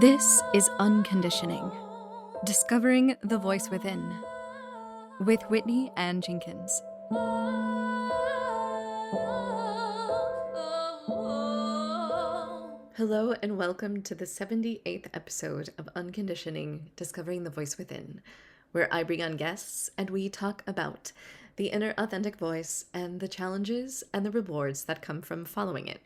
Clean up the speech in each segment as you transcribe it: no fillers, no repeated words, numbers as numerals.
This is Unconditioning, Discovering the Voice Within, with Whitney Ann Jenkins. Hello and welcome to the 78th episode of Unconditioning, Discovering the Voice Within, where I bring on guests and we talk about the inner authentic voice and the challenges and the rewards that come from following it.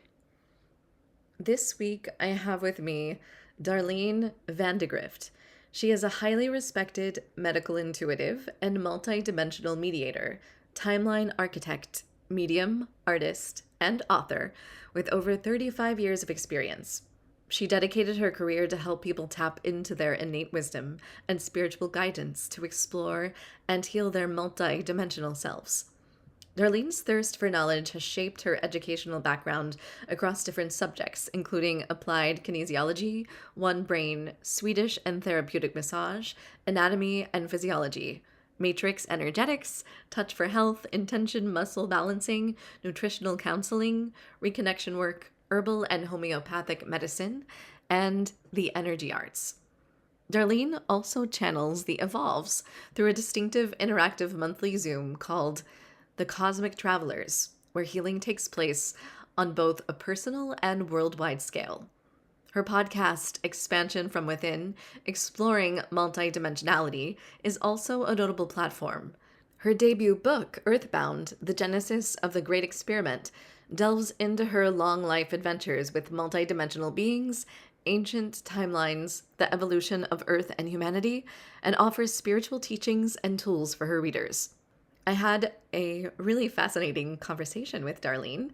This week, I have with me Darlene Van de Grift. She is a highly respected medical intuitive and multi-dimensional mediator, timeline architect, medium, artist, and author with over 35 years of experience. She dedicated her career to help people tap into their innate wisdom and spiritual guidance to explore and heal their multi-dimensional selves. Darlene's thirst for knowledge has shaped her educational background across different subjects, including applied kinesiology, one brain, Swedish and therapeutic massage, anatomy and physiology, matrix energetics, touch for health, intention muscle balancing, nutritional counseling, reconnection work, herbal and homeopathic medicine, and the energy arts. Darlene also channels the evolves through a distinctive interactive monthly Zoom called The Cosmic Travelers, where healing takes place on both a personal and worldwide scale. Her podcast, Expansion from Within, Exploring Multidimensionality, is also a notable platform. Her debut book, EarthBound, The Genesis of the Great Experiment, delves into her long life adventures with multidimensional beings, ancient timelines, the evolution of Earth and humanity, and offers spiritual teachings and tools for her readers. I had a really fascinating conversation with Darlene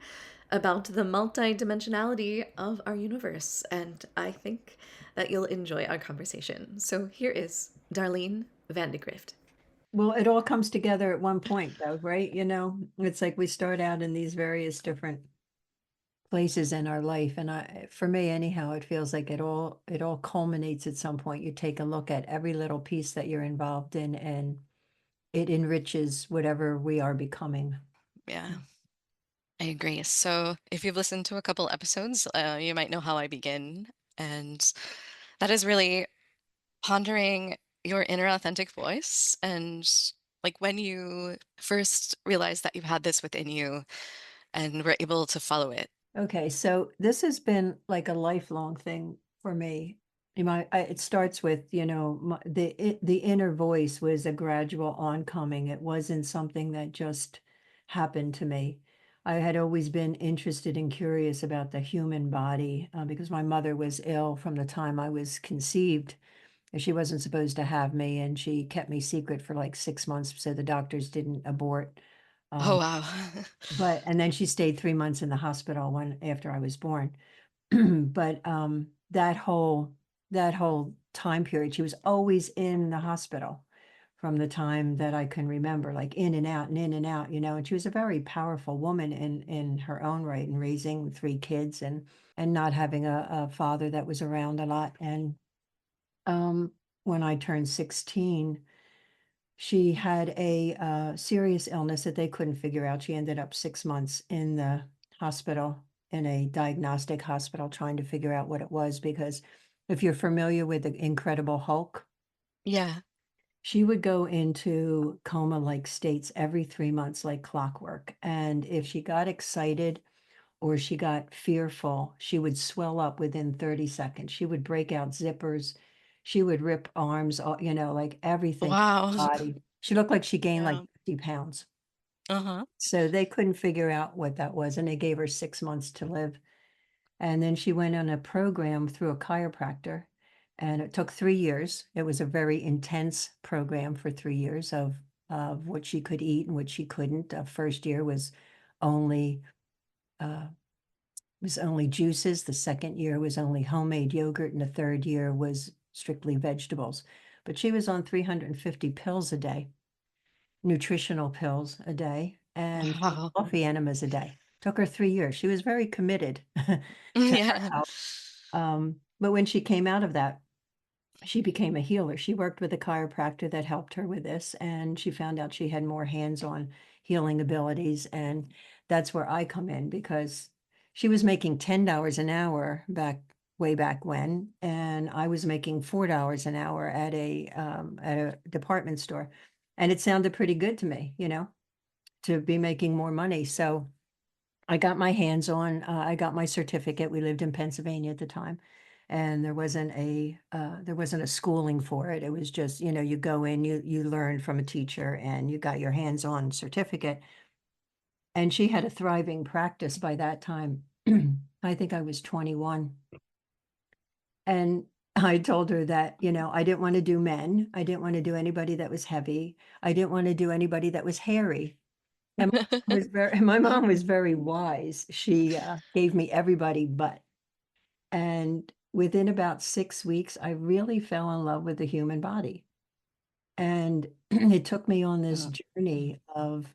about the multidimensionality of our universe, and I think that you'll enjoy our conversation. So here is Darlene Van de Grift. Well, it all comes together at one point, though, right? It's like we start out in these various different places in our life, and for me, anyhow, it feels like it all culminates at some point. You take a look at every little piece that you're involved in, and it enriches whatever we are becoming. Yeah, I agree. So if you've listened to a couple episodes, you might know how I begin. And that is really pondering your inner authentic voice and like when you first realized that you had this within you and were able to follow it. Okay, so this has been like a lifelong thing for me. It starts with, the inner voice was a gradual oncoming. It wasn't something that just happened to me. I had always been interested and curious about the human body because my mother was ill from the time I was conceived. She wasn't supposed to have me, and she kept me secret for like 6 months so the doctors didn't abort. Oh, Um, wow. and then she stayed 3 months in the hospital after I was born. But that whole time period, she was always in the hospital from the time that I can remember, like in and out and in and out, and she was a very powerful woman in her own right, and raising 3 kids and not having a father that was around a lot. And when I turned 16, she had a serious illness that they couldn't figure out. She ended up 6 months in the hospital, in a diagnostic hospital, trying to figure out what it was. Because if you're familiar with the Incredible Hulk, Yeah. she would go into coma-like states every 3 months, like clockwork. And if she got excited or she got fearful, she would swell up within 30 seconds. She would break out zippers. She would rip arms, like everything in Wow. her body. She looked like she gained like Yeah. 50 pounds. Uh-huh. So they couldn't figure out what that was, and they gave her 6 months to live. And then she went on a program through a chiropractor, and it took 3 years. It was a very intense program for 3 years of what she could eat and what she couldn't. The first year only uh, was only juices. The second year was only homemade yogurt, and the third year was strictly vegetables. But she was on 350 pills a day, nutritional pills a day, and Wow. coffee enemas a day. Took her 3 years. She was very committed to her Yeah. health. But when she came out of that, she became a healer. She worked with a chiropractor that helped her with this, and she found out she had more hands-on healing abilities. And that's where I come in, because she was making $10 an hour back way back when, and I was making $4 an hour at a department store, and it sounded pretty good to me, to be making more money. So I got my hands on. I got my certificate. We lived in Pennsylvania at the time, and there wasn't a schooling for it. It was just, you go in, you learn from a teacher, and you got your hands on certificate. And she had a thriving practice by that time. I think I was 21. And I told her that, I didn't want to do men. I didn't want to do anybody that was heavy. I didn't want to do anybody that was hairy. And my mom was very wise. She gave me everybody but. And within about 6 weeks, I really fell in love with the human body. And it took me on this journey of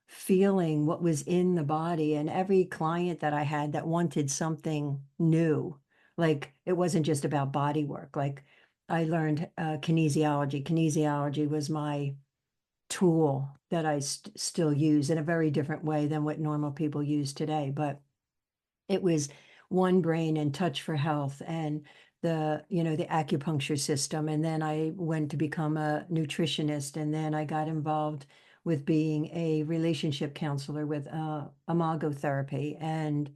feeling what was in the body. And every client that I had that wanted something new, like it wasn't just about body work. Like I learned kinesiology. Kinesiology was my tool that I still use in a very different way than what normal people use today. But it was one brain and touch for health and the acupuncture system. And then I went to become a nutritionist. And then I got involved with being a relationship counselor with imago therapy, and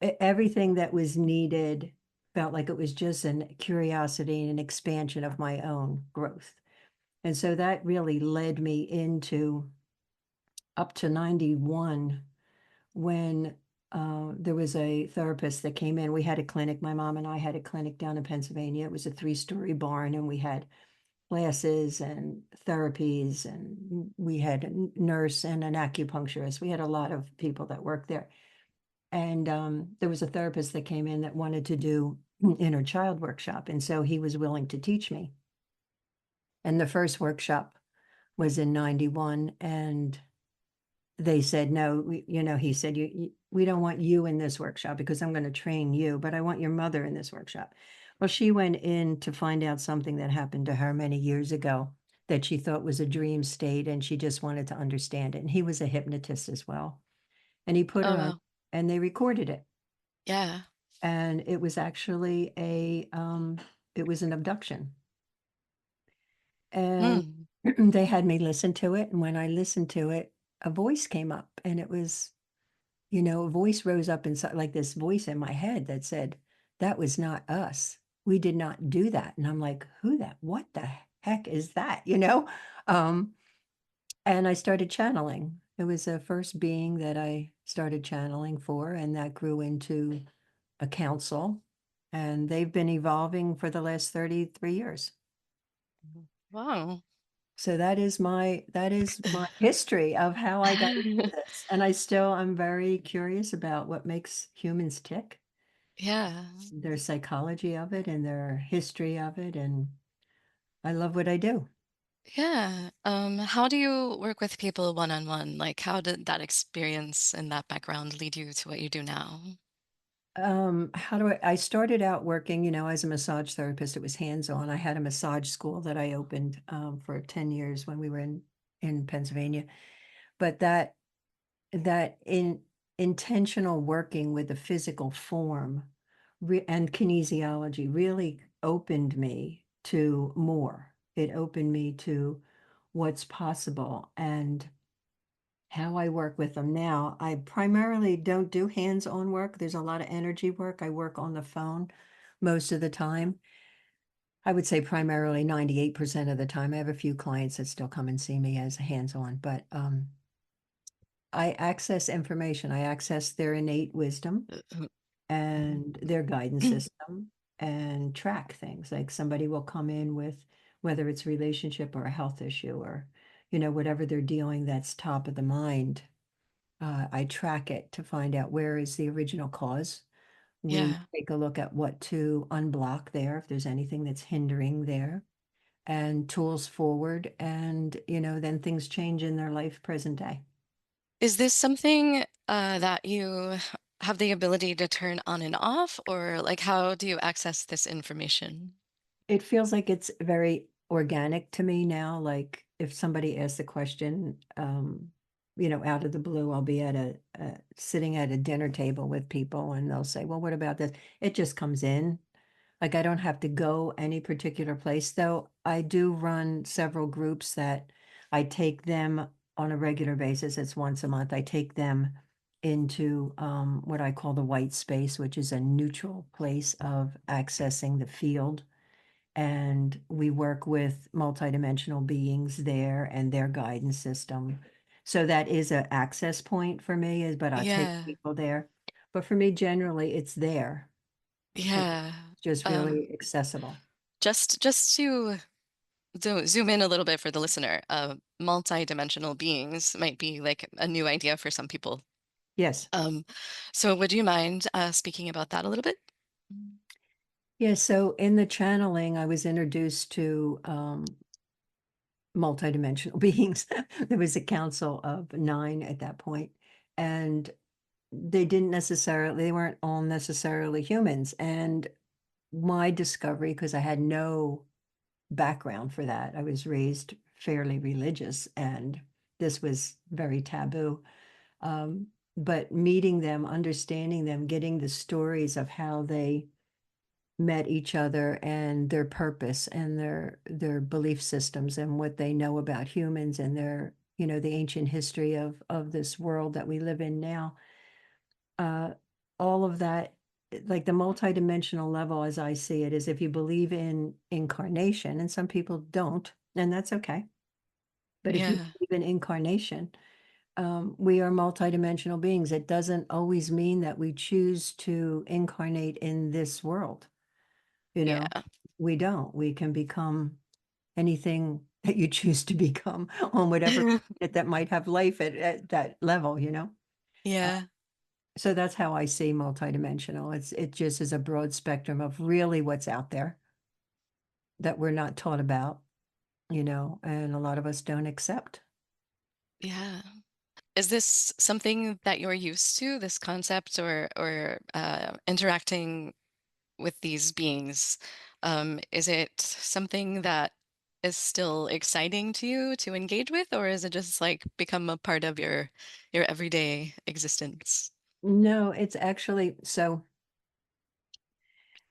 everything that was needed felt like it was just a curiosity and an expansion of my own growth. And so that really led me into up to 91 when there was a therapist that came in. We had a clinic. My mom and I had a clinic down in Pennsylvania. It was a 3-story barn, and we had classes and therapies, and we had a nurse and an acupuncturist. We had a lot of people that worked there. And there was a therapist that came in that wanted to do inner child workshop. And so he was willing to teach me. And the first workshop was in 91, and they said, no, he said, we don't want you in this workshop because I'm going to train you, but I want your mother in this workshop. Well, she went in to find out something that happened to her many years ago that she thought was a dream state, and she just wanted to understand it. And he was a hypnotist as well. And he put Oh, her on, wow. and they recorded it. Yeah. And it was actually it was an abduction. And Hmm. they had me listen to it. And when I listened to it, a voice came up, and it was, a voice rose up inside, like this voice in my head that said, that was not us. We did not do that. And I'm like, what the heck is that? Um, and I started channeling. It was the first being that I started channeling for, and that grew into a council. And they've been evolving for the last 33 years. Wow. So that is my history of how I got into this. And I'm very curious about what makes humans tick, Yeah. their psychology of it and their history of it. And I love what I do. Yeah. How do you work with people one-on-one? Like, how did that experience and that background lead you to what you do now? How do I started out working, as a massage therapist. It was hands-on. I had a massage school that I opened for 10 years when we were in Pennsylvania. But that in intentional working with the physical form and kinesiology really opened me to more. It opened me to what's possible and how I work with them now. I primarily don't do hands-on work. There's a lot of energy work. I work on the phone most of the time. I would say primarily 98% of the time. I have a few clients that still come and see me as hands-on, but I access information. I access their innate wisdom and their guidance system and track things. Like somebody will come in with whether it's relationship or a health issue or, whatever they're dealing that's top of the mind. I track it to find out where is the original cause. We Yeah. take a look at what to unblock there, if there's anything that's hindering there, and tools forward. And, then things change in their life present day. Is this something that you have the ability to turn on and off, or like how do you access this information? It feels like it's very organic to me now. Like if somebody asks a question, out of the blue, I'll be at sitting at a dinner table with people and they'll say, well, what about this? It just comes in. Like I don't have to go any particular place, though. I do run several groups that I take them on a regular basis. It's once a month. I take them into what I call the white space, which is a neutral place of accessing the field. And we work with multidimensional beings there and their guidance system. So that is an access point for me, but I take Yeah. people there. But for me, generally, it's there. It's Yeah. just Um, really accessible. just to zoom in a little bit for the listener, multi-dimensional beings might be like a new idea for some people. Yes. Um, so would you mind speaking about that a little bit? Yeah. So in the channeling, I was introduced to multidimensional beings. There was a council of 9 at that point, and they weren't all necessarily humans. And my discovery, because I had no background for that, I was raised fairly religious, and this was very taboo. Um, but meeting them, understanding them, getting the stories of how they met each other and their purpose and their belief systems and what they know about humans and their, the ancient history of this world that we live in now. All of that, like the multidimensional level, as I see it, is if you believe in incarnation, and some people don't, and that's okay. But if you Yeah. believe in incarnation, we are multidimensional beings. It doesn't always mean that we choose to incarnate in this world. You know, Yeah. we don't. We can become anything that you choose to become on whatever planet that might have life at that level. Uh, Yeah. so that's how I see multidimensional. It just is a broad spectrum of really what's out there that we're not taught about, and a lot of us don't accept. Yeah. Is this something that you're used to, this concept or interacting with these beings? Is it something that is still exciting to you to engage with, or is it just like become a part of your everyday existence? No, it's actually so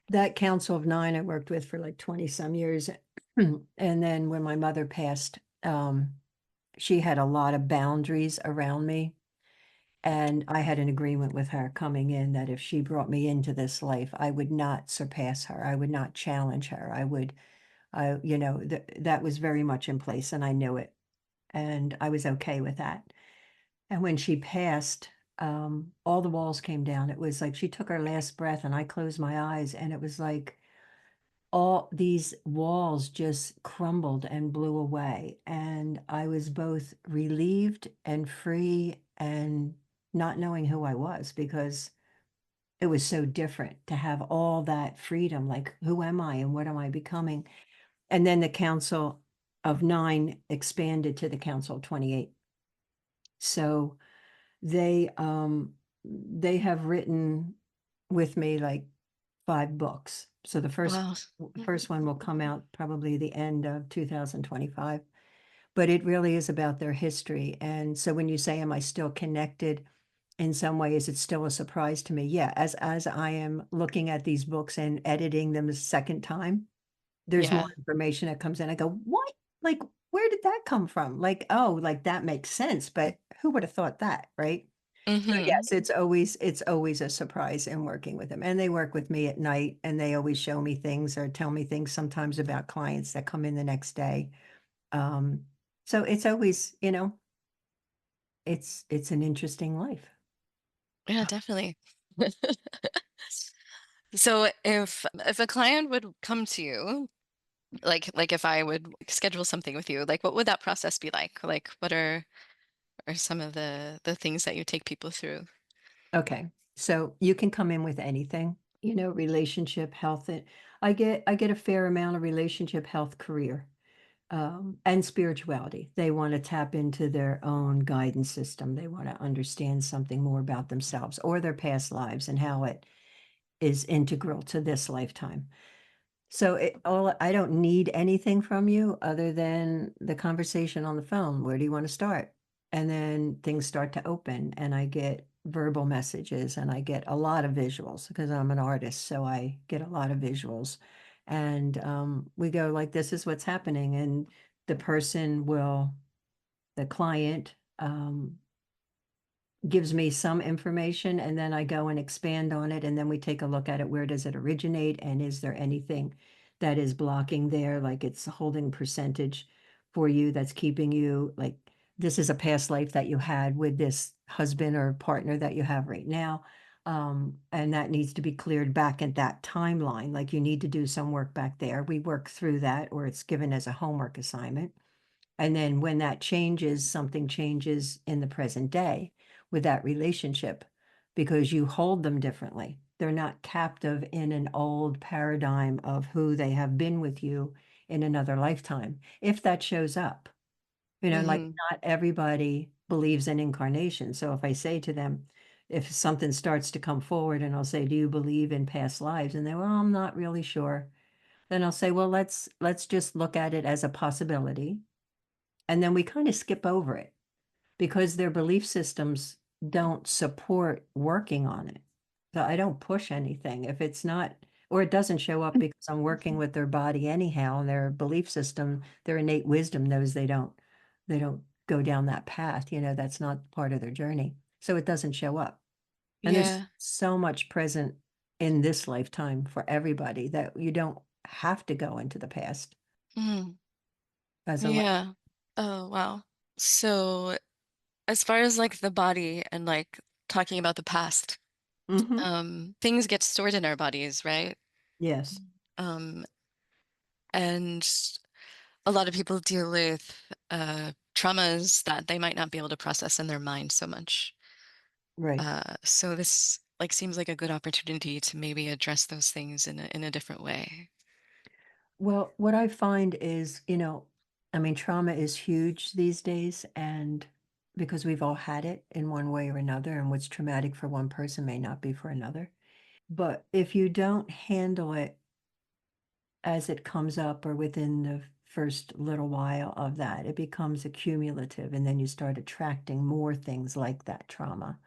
that council of 9 I worked with for like 20 some years. And then when my mother passed, she had a lot of boundaries around me. And I had an agreement with her coming in that if she brought me into this life, I would not surpass her. I would not challenge her. That was very much in place and I knew it. And I was okay with that. And when she passed, all the walls came down. It was like she took her last breath and I closed my eyes and it was like all these walls just crumbled and blew away. And I was both relieved and free and not knowing who I was because it was so different to have all that freedom. Like, who am I and what am I becoming? And then the Council of 9 expanded to the Council of 28. So they have written with me like 5 books. So the Wow. first one will come out probably the end of 2025. But it really is about their history. And so when you say, am I still connected in some way? Is it still a surprise to me? Yeah, as I am looking at these books and editing them a second time, there's more Yeah. information that comes in. I go, what? Like, where did that come from? Like, oh, like that makes sense, but who would have thought that, right? So Hmm. yes, it's always a surprise in working with them. And they work with me at night and they always show me things or tell me things sometimes about clients that come in the next day. Um, so it's always, it's an interesting life. Yeah, definitely. So if a client would come to you, like if I would schedule something with you, like what would that process be like? Like what are some of the things that you take people through? Okay. So you can come in with anything, relationship, health. I get a fair amount of relationship, health, career, and spirituality. They want to tap into their own guidance system. They want to understand something more about themselves or their past lives and how it is integral to this lifetime. So I don't need anything from you other than the conversation on the phone. Where do you want to start? And then things start to open and I get verbal messages and I get a lot of visuals because I'm an artist. So I get a lot of visuals. And we go like, this is what's happening. And the person will, the client, gives me some information and then I go and expand on it. And then we take a look at it. Where does it originate? And is there anything that is blocking there? Like it's holding percentage for you that's keeping you like, this is a past life that you had with this husband or partner that you have right now. And that needs to be cleared back at that timeline. Like you need to do some work back there. We work through that, or it's given as a homework assignment. And then when that changes, something changes in the present day with that relationship because you hold them differently. They're not captive in an old paradigm of who they have been with you in another lifetime. If that shows up, like not everybody believes in incarnation. So if I say to them, if something starts to come forward and I'll say, do you believe in past lives? And they, well, I'm not really sure. Then I'll say, well, let's just look at it as a possibility. And then we kind of skip over it because their belief systems don't support working on it. So I don't push anything if it's not, or it doesn't show up because I'm working with their body anyhow, and their belief system, their innate wisdom knows they don't go down that path. That's not part of their journey. So it doesn't show up. And there's Yeah. so much present in this lifetime for everybody that you don't have to go into the past Mhm. as a life. Yeah. Oh, wow. So as far as like the body and like talking about the past, Mhm. things get stored in our bodies, right? Yes, Um, and a lot of people deal with traumas that they might not be able to process in their mind so much. right. So this like seems like a good opportunity to maybe address those things in a different way. Well, what I find is, I mean, trauma is huge these days, and because we've all had it in one way or another, and what's traumatic for one person may not be for another. But if you don't handle it as it comes up or within the first little while of that, it becomes accumulative, and then you start attracting more things like that trauma.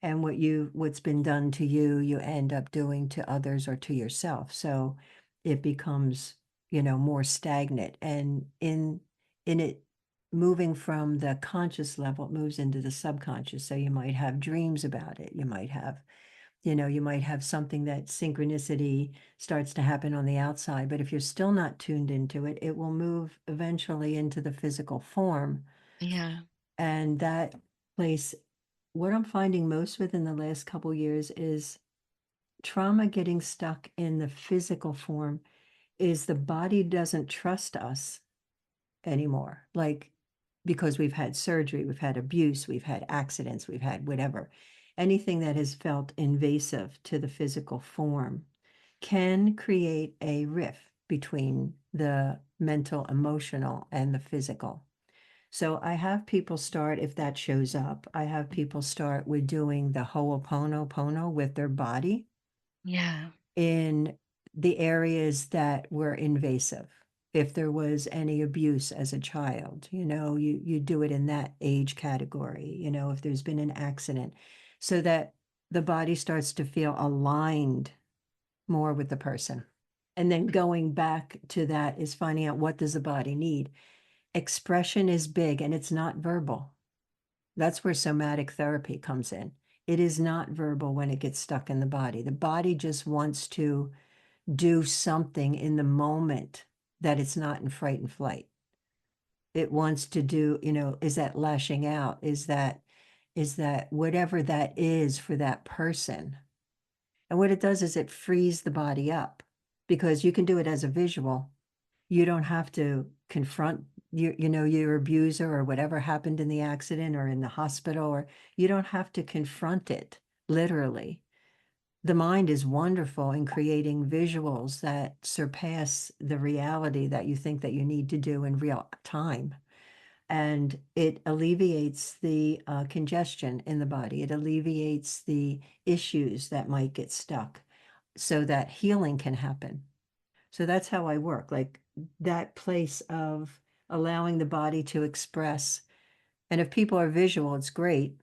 And what's been done to you, you end up doing to others or to yourself. So it becomes, more stagnant. And in it moving from the conscious level, it moves into the subconscious. So you might have dreams about it. You might have something that synchronicity starts to happen on the outside. But if you're still not tuned into it, it will move eventually into the physical form. Yeah. And that place, what I'm finding most within the last couple years is trauma getting stuck in the physical form is the body doesn't trust us anymore. Like, because we've had surgery, we've had abuse, we've had accidents, we've had whatever. Anything that has felt invasive to the physical form can create a rift between the mental, emotional, and the physical. So I have people start, if that shows up, I have people start with doing the Ho'oponopono with their body Yeah. in the areas that were invasive. If there was any abuse as a child, you do it in that age category, if there's been an accident, so that the body starts to feel aligned more with the person. And then going back to that is finding out, what does the body need? Expression is big, and it's not verbal. That's where somatic therapy comes in. It is not verbal when it gets stuck in the body. The body just wants to do something in the moment that it's not in fright and flight. It wants to do, is that lashing out? Is that whatever that is for that person? And what it does is it frees the body up, because you can do it as a visual. You don't have to confront your abuser or whatever happened in the accident or in the hospital, or you don't have to confront it literally. The mind is wonderful in creating visuals that surpass the reality that you think that you need to do in real time. And it alleviates the congestion in the body. It alleviates the issues that might get stuck so that healing can happen. So that's how I work, like that place of allowing the body to express And if people are visual, it's great.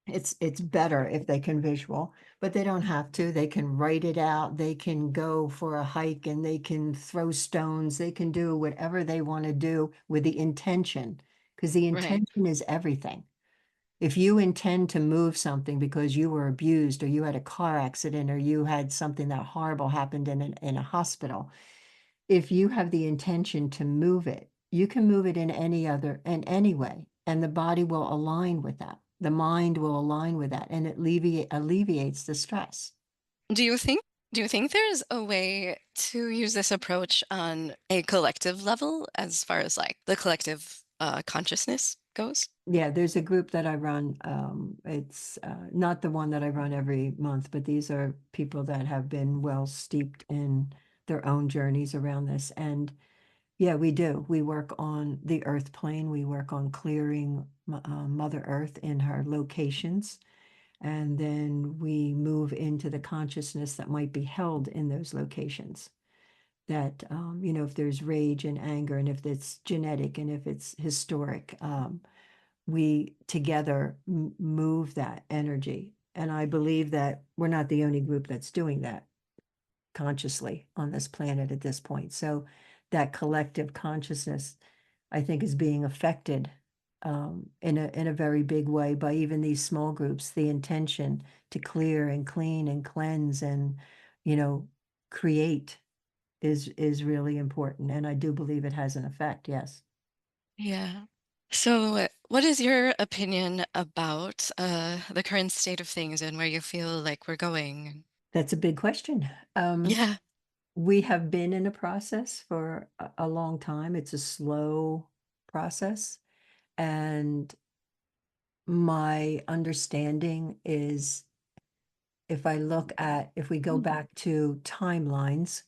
It's better if they can visual, but they don't have to. They can write it out. They can go for a hike and they can throw stones. They can do whatever they want to do with the intention, because the Right. intention is everything. If you intend to move something because you were abused or you had a car accident or you had something that horrible happened in a hospital, if you have the intention to move it, you can move it in any way, and the body will align with that. The mind will align with that, and it alleviates the stress. Do you think do you think there's a way to use this approach on a collective level as far as like the collective consciousness goes? Yeah, there's a group that I run. It's not the one that I run every month, but these are people that have been well steeped in their own journeys around this. And yeah, we do. We work on the earth plane. We work on clearing Mother Earth in her locations. And then we move into the consciousness that might be held in those locations. That, if there's rage and anger, and if it's genetic, and if it's historic, we together move that energy. And I believe that we're not the only group that's doing that consciously on this planet at this point. So that collective consciousness, I think, is being affected in a very big way by even these small groups. The intention to clear and clean and cleanse and, you know, create is really important. And I do believe it has an effect. Yes. Yeah. So, what is your opinion about the current state of things and where you feel like we're going? That's a big question. Yeah, We have been in a process for a long time. It's a slow process. And my understanding is if we go back to timelines,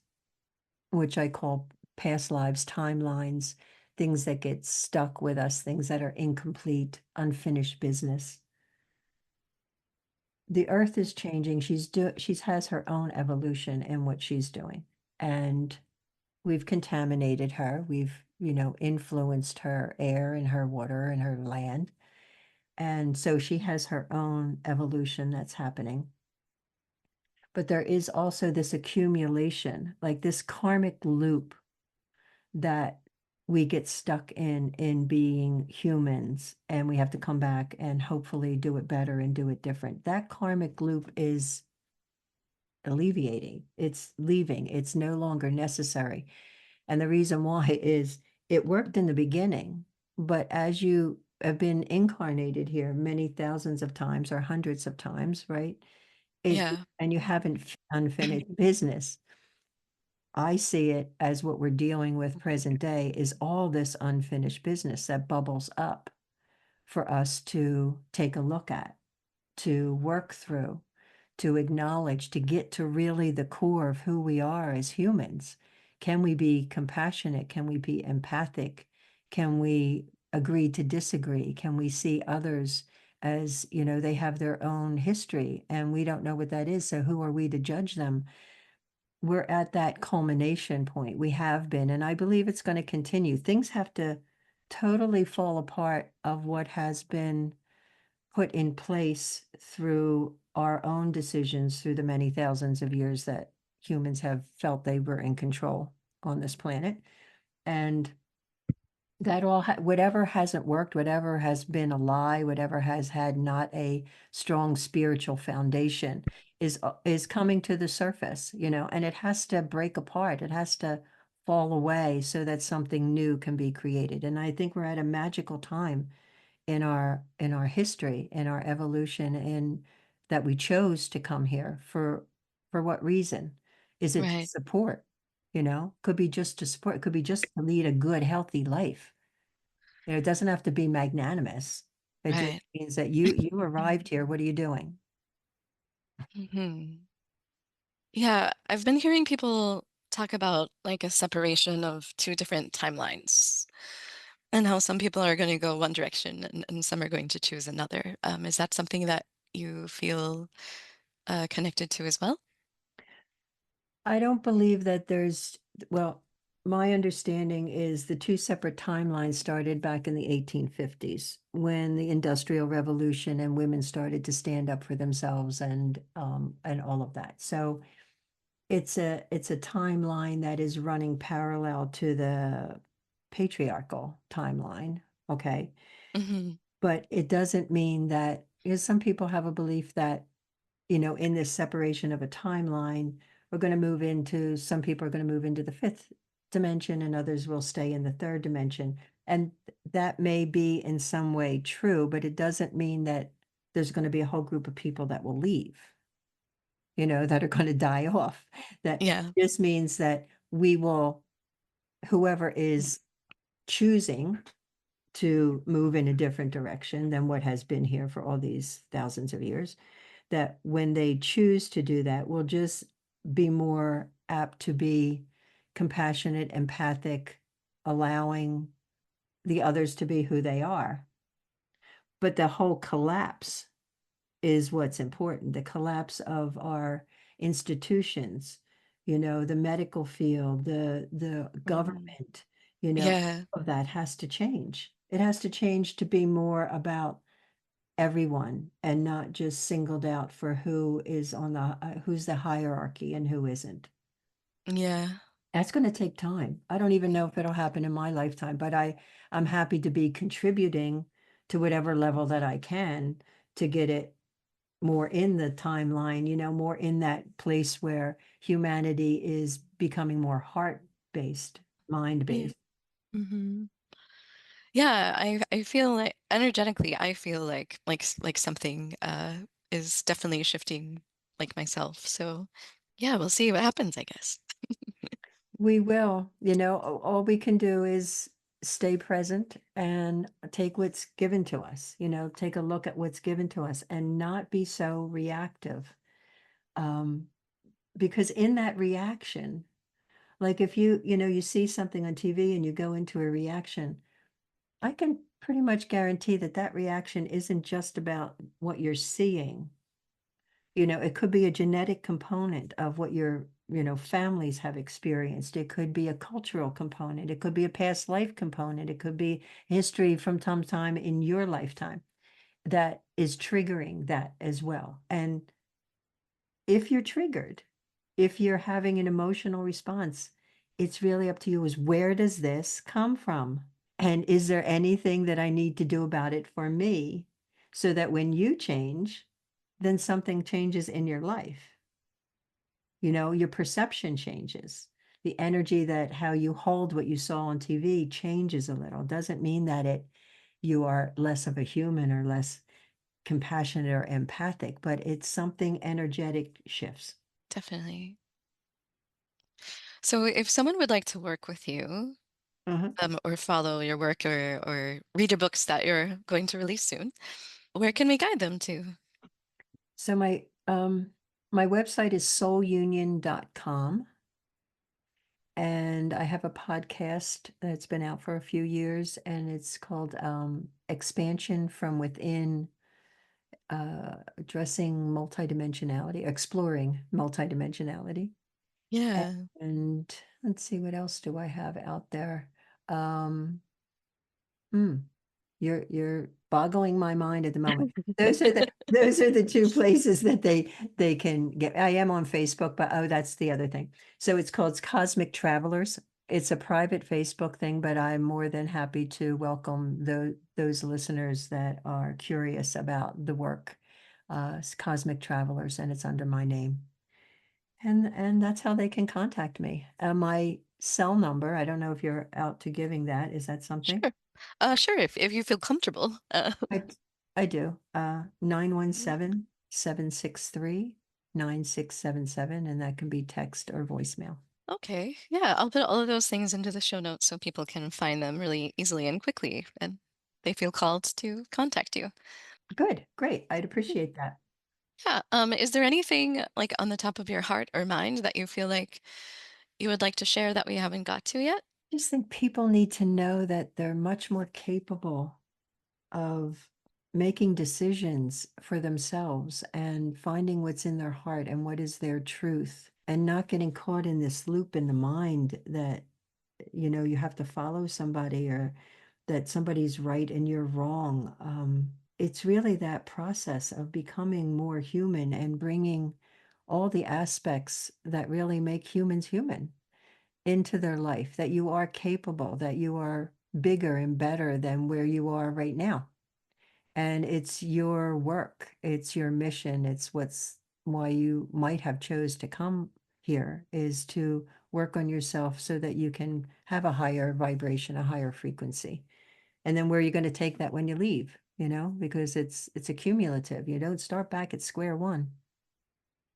which I call past lives timelines, things that get stuck with us, things that are incomplete, unfinished business. The earth is changing. She's has her own evolution in what she's doing. And we've contaminated her. We've, influenced her air and her water and her land. And so she has her own evolution that's happening. But there is also this accumulation, like this karmic loop that we get stuck in being humans, and we have to come back and hopefully do it better and do it different. That karmic loop is alleviating. It's leaving. It's no longer necessary. And the reason why is it worked in the beginning, but as you have been incarnated here many thousands of times or hundreds of times, right? yeah, And you haven't unfinished business. I see it as what we're dealing with present day is all this unfinished business that bubbles up for us to take a look at, to work through, to acknowledge, to get to really the core of who we are as humans. Can we be compassionate? Can we be empathic? Can we agree to disagree? Can we see others as, they have their own history and we don't know what that is? So who are we to judge them? We're at that culmination point. We have been, and I believe it's going to continue. Things have to totally fall apart of what has been put in place through our own decisions through the many thousands of years that humans have felt they were in control on this planet. And that whatever hasn't worked, whatever has been a lie, whatever has had not a strong spiritual foundation is coming to the surface, and it has to break apart. It has to fall away so that something new can be created. And I think we're at a magical time in our history, in our evolution, and that we chose to come here for what reason? Is it to right, support? Could be just to support, it could be just to lead a good, healthy life. It doesn't have to be magnanimous. It just right. means that you arrived here. What are you doing? Mhm. Yeah, I've been hearing people talk about like a separation of two different timelines and how some people are going to go one direction and some are going to choose another. Is that something that you feel connected to as well? I don't believe that there's, well, my understanding is the two separate timelines started back in the 1850s when the Industrial Revolution and women started to stand up for themselves and all of that. So it's a timeline that is running parallel to the patriarchal timeline. Okay. Hmm. But it doesn't mean that, because some people have a belief that, in this separation of a timeline, some people are going to move into the fifth dimension and others will stay in the third dimension. And that may be in some way true, but it doesn't mean that there's going to be a whole group of people that will leave, that are going to die off. That Yeah. just means that whoever is choosing to move in a different direction than what has been here for all these thousands of years, that when they choose to do that, will just be more apt to be compassionate, empathic, allowing the others to be who they are. But the whole collapse is what's important. The collapse of our institutions, the medical field, the Mhm. government, Yeah. of that has to change. It has to change to be more about everyone and not just singled out for who's the hierarchy and who isn't. Yeah. That's going to take time. I don't even know if it'll happen in my lifetime, but I'm happy to be contributing to whatever level that I can to get it more in the timeline, more in that place where humanity is becoming more heart-based, Yeah. mind-based. Hmm. Yeah, I feel like energetically, I feel like something is definitely shifting like myself. So yeah, we'll see what happens, I guess. We will, all we can do is stay present and take what's given to us, take a look at what's given to us and not be so reactive. Um, because in that reaction, like if you see something on TV and you go into a reaction, I can pretty much guarantee that that reaction isn't just about what you're seeing. It could be a genetic component of what your, families have experienced. It could be a cultural component. It could be a past life component. It could be history from some time in your lifetime that is triggering that as well. And if you're triggered, if you're having an emotional response, it's really up to you is where does this come from? And is there anything that I need to do about it for me so that when you change, then something changes in your life? Your perception changes. The energy that how you hold what you saw on TV changes a little. Doesn't mean that you are less of a human or less compassionate or empathic, but it's something energetic shifts. Definitely. So if someone would like to work with you, Uh-huh. or follow your work or read your books that you're going to release soon, where can we guide them to? So my website is soulunion.com. And I have a podcast that's been out for a few years, and it's called Expansion from Within, Addressing Multidimensionality, Exploring Multidimensionality. Yeah. And let's see, what else do I have out there? Um, hmm, you're boggling my mind at the moment. Those are the two places that they can get. I am on Facebook, but that's the other thing. So it's called Cosmic Travelers. It's a private Facebook thing, but I'm more than happy to welcome those listeners that are curious about the work. It's Cosmic Travelers, and it's under my name. And that's how they can contact me. My cell number, I don't know if you're out to giving that. Is that something? Sure. Sure, if you feel comfortable. I I do. 917-763-9677, and that can be text or voicemail. Okay. Yeah, I'll put all of those things into the show notes so people can find them really easily and quickly, and they feel called to contact you. Good, great. I'd Mhm. appreciate that. Yeah. Is there anything like on the top of your heart or mind that you feel like you would like to share that we haven't got to yet? Just think people need to know that they're much more capable of making decisions for themselves and finding what's in their heart and what is their truth and not getting caught in this loop in the mind that you have to follow somebody, or that somebody's right and you're wrong. It's really that process of becoming more human and bringing all the aspects that really make humans human into their life, that you are capable, that you are bigger and better than where you are right now. And it's your work, it's your mission, it's why you might have chose to come here, is to work on yourself so that you can have a higher vibration, a higher frequency. And then where you're going to take that when you leave, because it's accumulative. You don't start back at square one.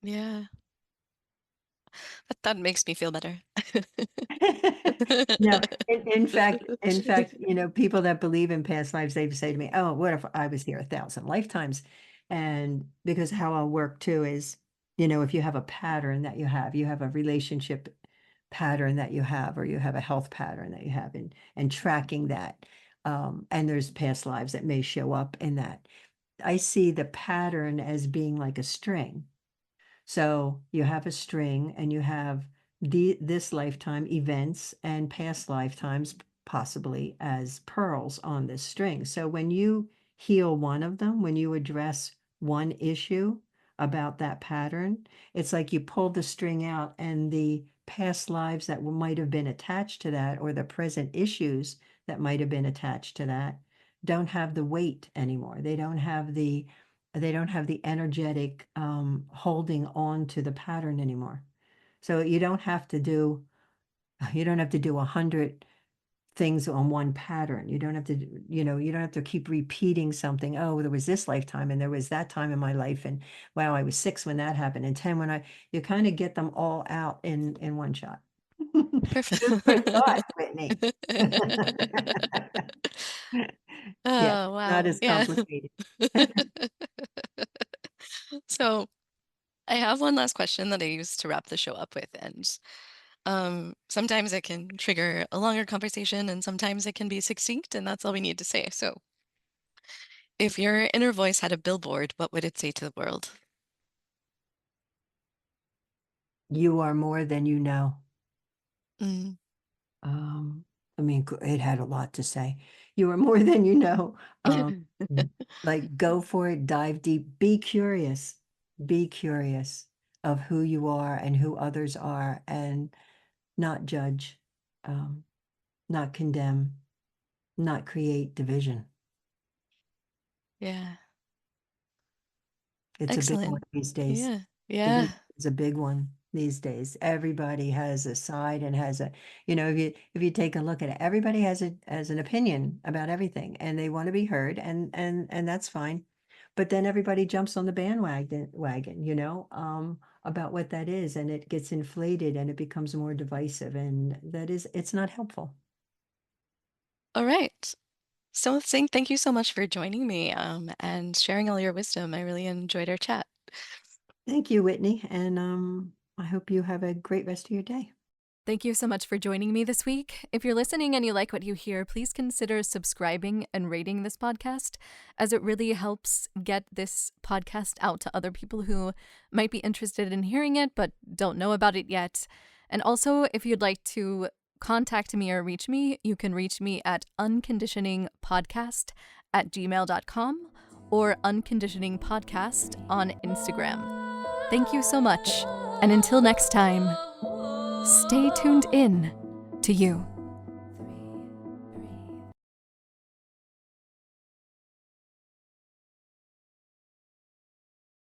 Yeah. That makes me feel better. No, in fact, people that believe in past lives, they say to me, "Oh, what if I was here 1,000 lifetimes?" And because how I'll work too is, if you have a pattern that you have a relationship pattern that you have, or you have a health pattern that you have, and tracking that, and there's past lives that may show up in that. I see the pattern as being like a string. So you have a string, and you have this lifetime events and past lifetimes possibly as pearls on this string. So when you heal one of them, when you address one issue about that pattern, it's like you pull the string out, and the past lives that might have been attached to that, or the present issues that might have been attached to that, don't have the weight anymore. They don't have the energetic holding on to the pattern anymore. So you don't have to do 100 things on one pattern. You don't have to, you don't have to keep repeating something. Oh, there was this lifetime, and there was that time in my life, and wow, I was 6 when that happened, and 10 when you kind of get them all out in one shot. Perfect. Food for thought, Whitney. Yeah, Oh, not wow. as Yeah. complicated. So I have one last question that I use to wrap the show up with. And sometimes it can trigger a longer conversation, and sometimes it can be succinct, and that's all we need to say. So if your inner voice had a billboard, what would it say to the world? You are more than you know. Mm. I mean, it had a lot to say. You are more than you know. Like, go for it, dive deep, be curious of who you are and who others are, and not judge, not condemn, not create division. Yeah. It's a big one Excellent. these days. Yeah. Yeah. It's a big one these days. Everybody has a side and has if you take a look at it, everybody has an opinion about everything, and they want to be heard, and that's fine. But then everybody jumps on the bandwagon, about what that is, and it gets inflated, and it becomes more divisive, and it's not helpful. All right. So saying thank you so much for joining me and sharing all your wisdom. I really enjoyed our chat. Thank you, Whitney, and I hope you have a great rest of your day. Thank you so much for joining me this week. If you're listening and you like what you hear, please consider subscribing and rating this podcast, as it really helps get this podcast out to other people who might be interested in hearing it but don't know about it yet. And also, if you'd like to contact me or reach me, you can reach me at unconditioningpodcast@gmail.com or unconditioningpodcast on Instagram. Thank you so much, and until next time, stay tuned in to you.